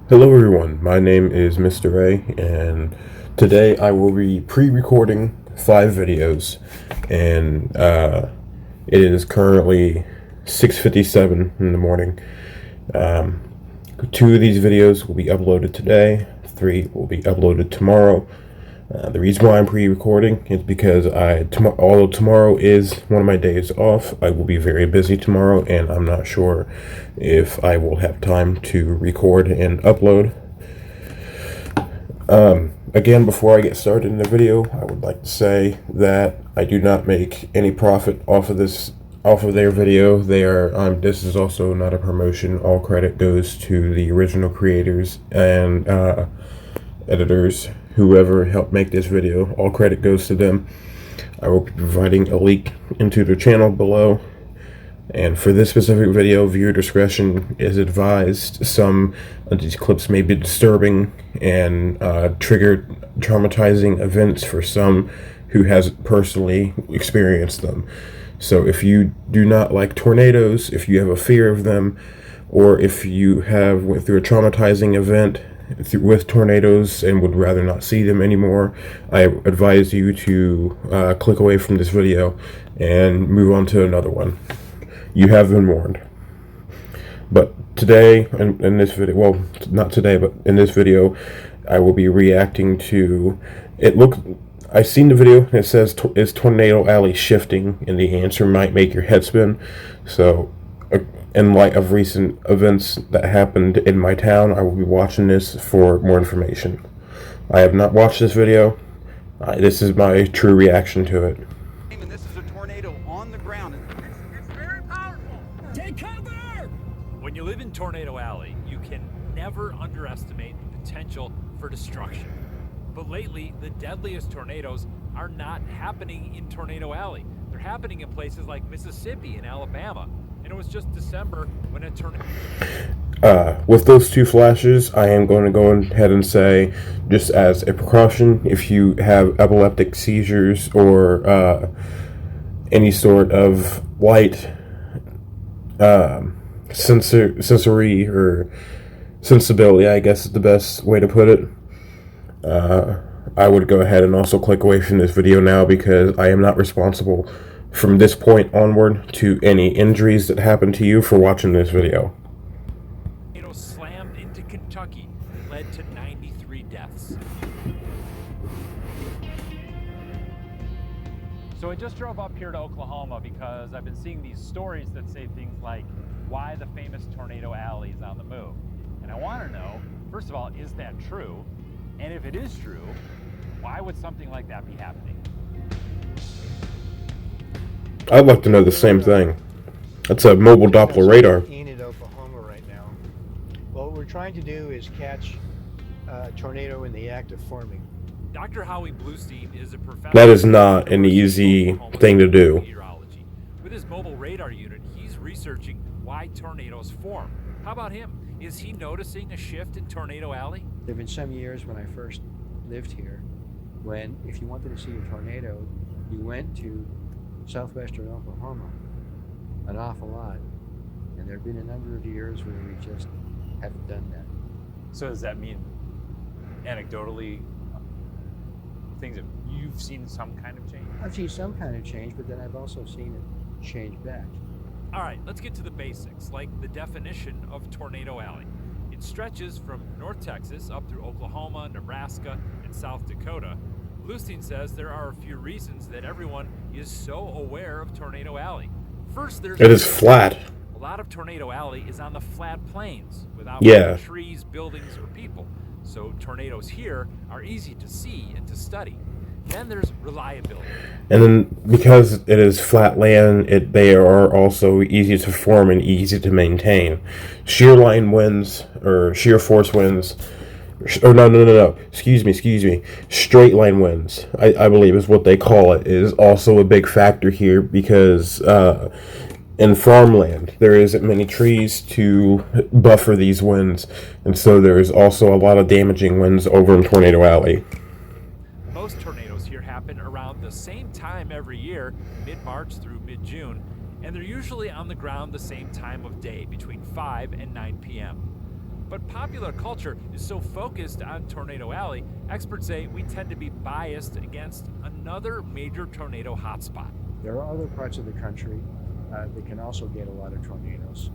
Hello everyone, my name is Mr. A, and today I will be pre-recording 5 videos, and it is currently 6:57 in the morning. 2 of these videos will be uploaded today, 3 will be uploaded tomorrow. The reason why I'm pre-recording is because although tomorrow is one of my days off, I will be very busy tomorrow, and I'm not sure if I will have time to record and upload. Again, before I get started in the video, I would like to say that I do not make any profit off of their video. This is also not a promotion. All credit goes to the original creators and editors, whoever helped make this video. All credit goes to them. I will be providing a link into their channel below. And for this specific video, viewer discretion is advised. Some of these clips may be disturbing and trigger traumatizing events for some who hasn't personally experienced them. So if you do not like tornadoes, if you have a fear of them, or if you have went through a traumatizing event with tornadoes and would rather not see them anymore, I advise you to click away from this video and move on to another one. You have been warned. But today, in this video, well, not today, but in this video, I will be reacting to, I seen the video, and it says, is Tornado Alley shifting? And the answer might make your head spin. So, in light of recent events that happened in my town, I will be watching this for more information. I have not watched this video. This is my true reaction to it. And this is a tornado on the ground. It's very powerful. Take cover! When you live in Tornado Alley, you can never underestimate the potential for destruction. But lately, the deadliest tornadoes are not happening in Tornado Alley. They're happening in places like Mississippi and Alabama. And it was just December when a tornado... With those 2 flashes, I am going to go ahead and say, just as a precaution, if you have epileptic seizures or any sort of light sensory or sensibility, I guess is the best way to put it, I would go ahead and also click away from this video now, because I am not responsible from this point onward to any injuries that happen to you for watching this video. tornado slammed into Kentucky and led to 93 deaths. So I just drove up here to Oklahoma because I've been seeing these stories that say things like, why the famous Tornado Alley is on the move. And I want to know, first of all, is that true? And if it is true, why would something like that be happening? I'd like to know the same thing. That's a mobile Doppler radar. In Oklahoma right now. What we're trying to do is catch a tornado in the act of forming. Dr. Howie Bluestein is a professor. That is not an easy thing to do. With his mobile radar unit, he's researching why tornadoes form. How about him? Is he noticing a shift in Tornado Alley? There have been some years when I first lived here when if you wanted to see a tornado, you went to southwestern Oklahoma an awful lot. And there have been a number of years where we just haven't done that. So does that mean, anecdotally, things that you've seen some kind of change? I've seen some kind of change, but then I've also seen it change back. All right, let's get to the basics, like the definition of Tornado Alley. It stretches from North Texas up through Oklahoma, Nebraska, and South Dakota. Bluestein says there are a few reasons that everyone is so aware of Tornado Alley. First, It is flat. A lot of Tornado Alley is on the flat plains without trees, buildings, or people. So tornadoes here are easy to see and to study. Then there's reliability. And then because it is flat land, they are also easy to form and easy to maintain. Shear line winds, or shear force winds, or no. Excuse me. Straight line winds, I believe is what they call it, is also a big factor here, because in farmland there isn't many trees to buffer these winds, and so there is also a lot of damaging winds over in Tornado Alley. Most tornadoes here happen around the same time every year, mid-March through mid-June, and they're usually on the ground the same time of day, between 5 and 9 p.m. But popular culture is so focused on Tornado Alley, experts say we tend to be biased against another major tornado hotspot. There are other parts of the country that can also get a lot of tornadoes.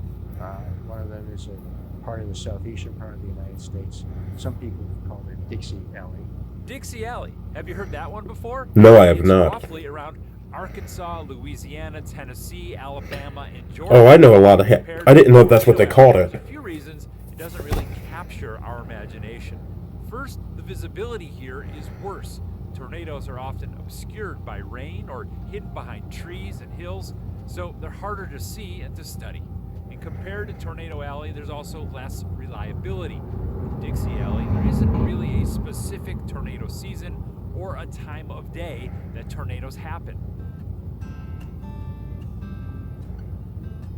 One of them is a part of the southeastern part of the United States. Some people call it Dixie Alley. Dixie Alley. Have you heard that one before? No, I have It's not. roughly around Arkansas, Louisiana, Tennessee, Alabama, and Georgia. Oh, I know a lot of I didn't know if that's what they called There's it. a few reasons it doesn't really capture our imagination. First, the visibility here is worse. Tornadoes are often obscured by rain or hidden behind trees and hills, so they're harder to see and to study. And compared to Tornado Alley, there's also less reliability. With Dixie Alley, there isn't really a specific tornado season or a time of day that tornadoes happen.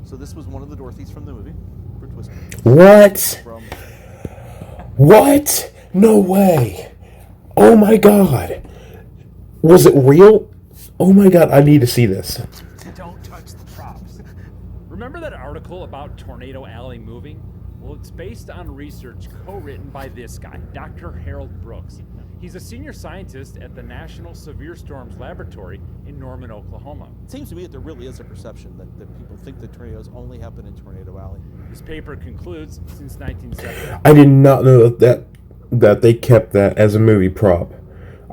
So this was one of the Dorothys from the movie. For Twister. What? From What? No way. Oh my god. Was it real? Oh my god, I need to see this. Don't touch the props. Remember that article about Tornado Alley moving? Well, it's based on research co-written by this guy, Dr. Harold Brooks. He's a senior scientist at the National Severe Storms Laboratory in Norman, Oklahoma. It seems to me that there really is a perception that people think that tornadoes only happen in Tornado Alley. His paper concludes, since 1970. I did not know that they kept that as a movie prop.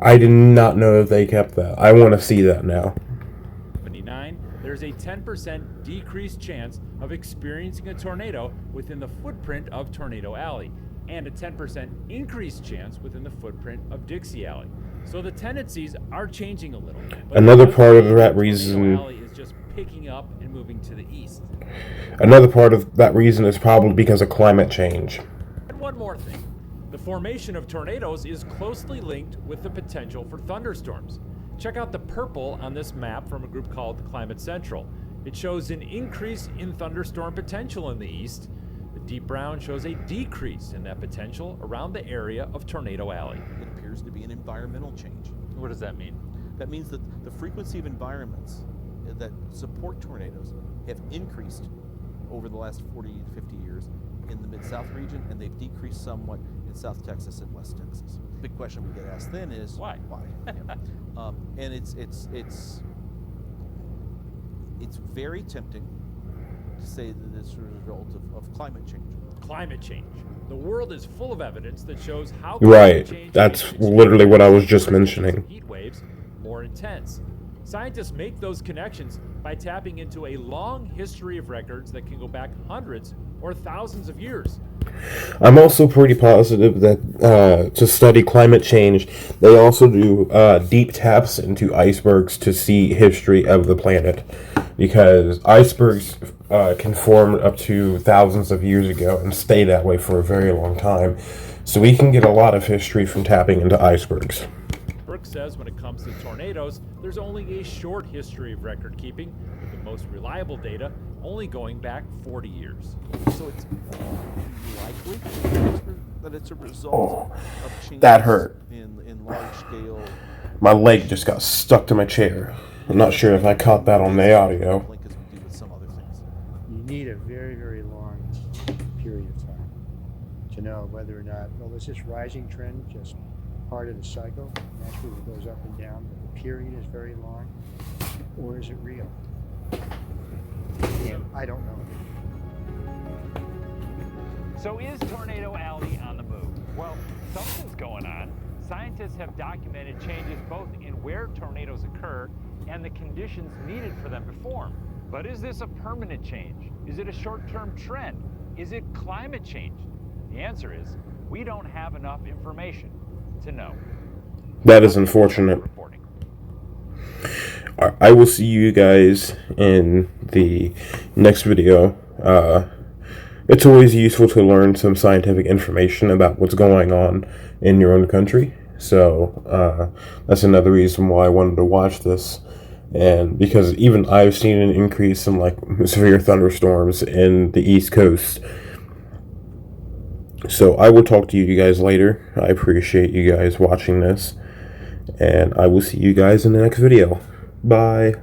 I did not know that they kept that. I want to see that now. 79, there's a 10% decreased chance of experiencing a tornado within the footprint of Tornado Alley, and a 10% increased chance within the footprint of Dixie Alley. So the tendencies are changing a little. But Another because part of that Tornado reason- Alley is just picking up and moving to the east. Another part of that reason is probably because of climate change. And one more thing. The formation of tornadoes is closely linked with the potential for thunderstorms. Check out the purple on this map from a group called Climate Central. It shows an increase in thunderstorm potential in the east. The deep brown shows a decrease in that potential around the area of Tornado Alley. It appears to be an environmental change. What does that mean? That means that the frequency of environments that support tornadoes have increased over the last 40 to 50 years in the Mid-South region, and they've decreased somewhat in South Texas and West Texas. The big question we get asked then is Why? Why? Yeah. And it's very tempting to say that it's a result of climate change. Climate change. The world is full of evidence that shows how Right. climate change That's makes literally what I was just hurricanes and mentioning. Heat waves more intense. Scientists make those connections by tapping into a long history of records that can go back hundreds or thousands of years. I'm also pretty positive that to study climate change, they also do deep taps into icebergs to see history of the planet, because icebergs can form up to thousands of years ago and stay that way for a very long time. So we can get a lot of history from tapping into icebergs. Brooks says when it comes to tornadoes, there's only a short history of record keeping, with the most reliable data only going back 40 years. So it's likely that it's a result of changes that hurt. in large scale. My leg just got stuck to my chair. I'm not sure if I caught that on the audio. Link as we do with some other things. You need a very, very long period of time to know whether or not, well, is this rising trend just part of the cycle? Naturally, it goes up and down, but the period is very long, or is it real? And I don't know. So is Tornado Alley on the move? Well, something's going on. Scientists have documented changes both in where tornadoes occur and the conditions needed for them to form. But is this a permanent change? Is it a short-term trend? Is it climate change? The answer is, we don't have enough information to know. That is unfortunate. Reporting. I will see you guys in the next video. It's always useful to learn some scientific information about what's going on in your own country. So that's another reason why I wanted to watch this. And because even I've seen an increase in like severe thunderstorms in the East Coast. So I will talk to you guys later. I appreciate you guys watching this. And I will see you guys in the next video. Bye.